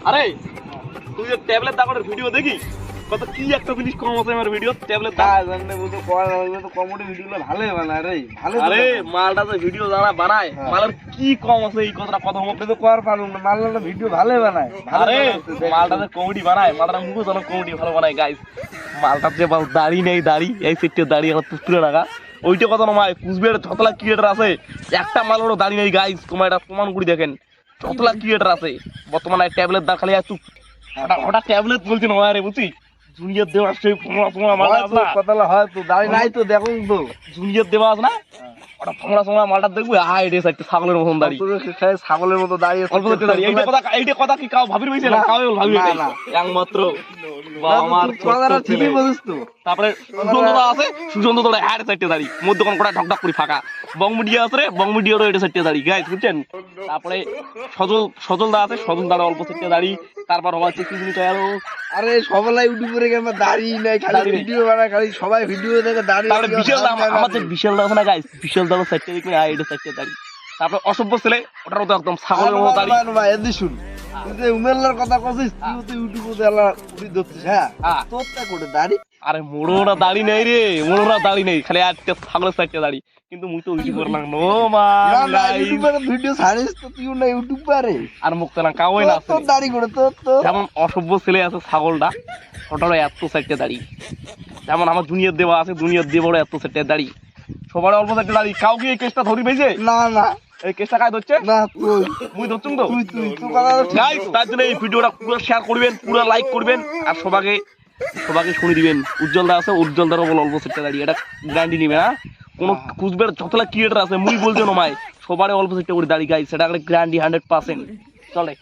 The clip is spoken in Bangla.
আরে তুই যে ট্যাবলেট দাগড়ের ভিডিও দেখি কত কি একটা জিনিস কম আছে আমার ভিডিও ট্যাবলেট দাগ জানলে বুঝো কোয়া তো কমেডি ভিডিওগুলো ভালোই বানায় রে ভালো আরে মালটা যে ভিডিও জানা বানায় মালের কি কম আছে এই কথাটা কথা আপনি তো কোয়ার পারুন না মাল্লাটা ভিডিও ভালোই বানায় আরে মালটা যে কমেডি বানায় মালটা মুখে জানো কমেডি ভালো বানায় গাইস মালটার যে বাল দাড়ি নেই দাড়ি এই সেটে দাড়ি আমার তুলে রাখা ওইটা কথা নয় কুচবিহারের যতলা ক্রিয়েটার আছে একটা মালেরও দাড়ি নেই গাইস তোমার এটা প্রমাণ করে দেখেন যতলা ক্রিয়েটার আছে বর্তমানে ট্যাবলেট দা খালি একটু হঠাৎ ট্যাবলেট বলছি না আরে বুঝছি জুনিয়র দেওয়া সেই ফোঁড়া মালটা আছে না কথাটা হয় তো দাড়ি নাই তো দেখুন তো জুনিয়র দেওয়া আছে না ওটা ফোঁড়া মালটা দেখবো হাই রে সাইড ছাগলের মতন দাড়ি ছাগলের মতো দাঁড়িয়ে অল্প দেখতে দাড়ি এইটা কথা কি কাউ ভাবির হইছে না কাউ ভাবি না একমাত্র আমার কথাটা ঠিকই বলিস তো তারপরে সুগন্ধদা আছে সুগন্ধদা হ্যাড সাইডে দাঁড়ি মধ্যখান কোটা ঢকঢক করে ফাঁকা বং মিডিয়া আছে রে বং মিডিয়ারও এটা সাইডে দাঁড়ি গাইস বুঝছেন তারপরে সজল দা আছে সজল দা অল্প সাইডে দাঁড়ি তারপর হচ্ছে কি জিনিস আরো আরে সবাই ইউটিউবে গেছে দাড়ি নাই খালি ভিডিও বানায় খালি সবাই ভিডিও দেখে দাড়ি তারপরে বিশাল দা আমাদের বিশাল দা আছে না গাইস বিশাল দা সাইডে দেখবেন এটা সাইডে দাঁড়ি তারপর অসভ্য ছেলে ওটারও তো একদম ছাগলের মতো দাঁড়ি ভাই এদি শুন তুই যে উমেলার কথা কইছিস তুই তো ইউটিউবে দেলা তুই ধরছিস হ্যাঁ তোরটা করে দাড়ি আরে মোড়োরা দাড়ি নেই রে মোড়োরা দাড়ি নেই খালি একটা ছাগলের সাইডে দাড়ি কিন্তু মুই তো ইউটিউব করলাম নো মা ইউটিউবে ভিডিও ছাড়িস তো তুই না ইউটিউবারে আর মুক্ত না কাওই না তোর দাড়ি করে তো যেমন অসভ্য ছেলে আছে ছাগলটা ওটারও এত সাইডে দাড়ি যেমন আমার জুনিয়র দেওয়া আছে জুনিয়র দেবরও এত সাইডে দাড়ি সবার অল্প সাইডে দাড়ি কাউকে এই কেসটা ধরি পেয়েছে না না এই কেসটা কাজ হচ্ছে না তুই মুই ধরছুম তো তুই তুই তো কথা গাইস তার জন্য এই ভিডিওটা পুরো শেয়ার করবেন পুরো লাইক করবেন আর সবাইকে শুনে দিবেন উজ্জ্বল দা আছে উজ্জ্বল দারও বল অল্প সাইডে দাড়ি এটা গ্যারান্টি নিবে না কোন কুচবের যতলা ক্রিয়েটার আছে মুই বলছো নমাই সবারই অল্প সাইডে করে দাড়ি গাইস সেটা গ্যারান্টি 100% চলে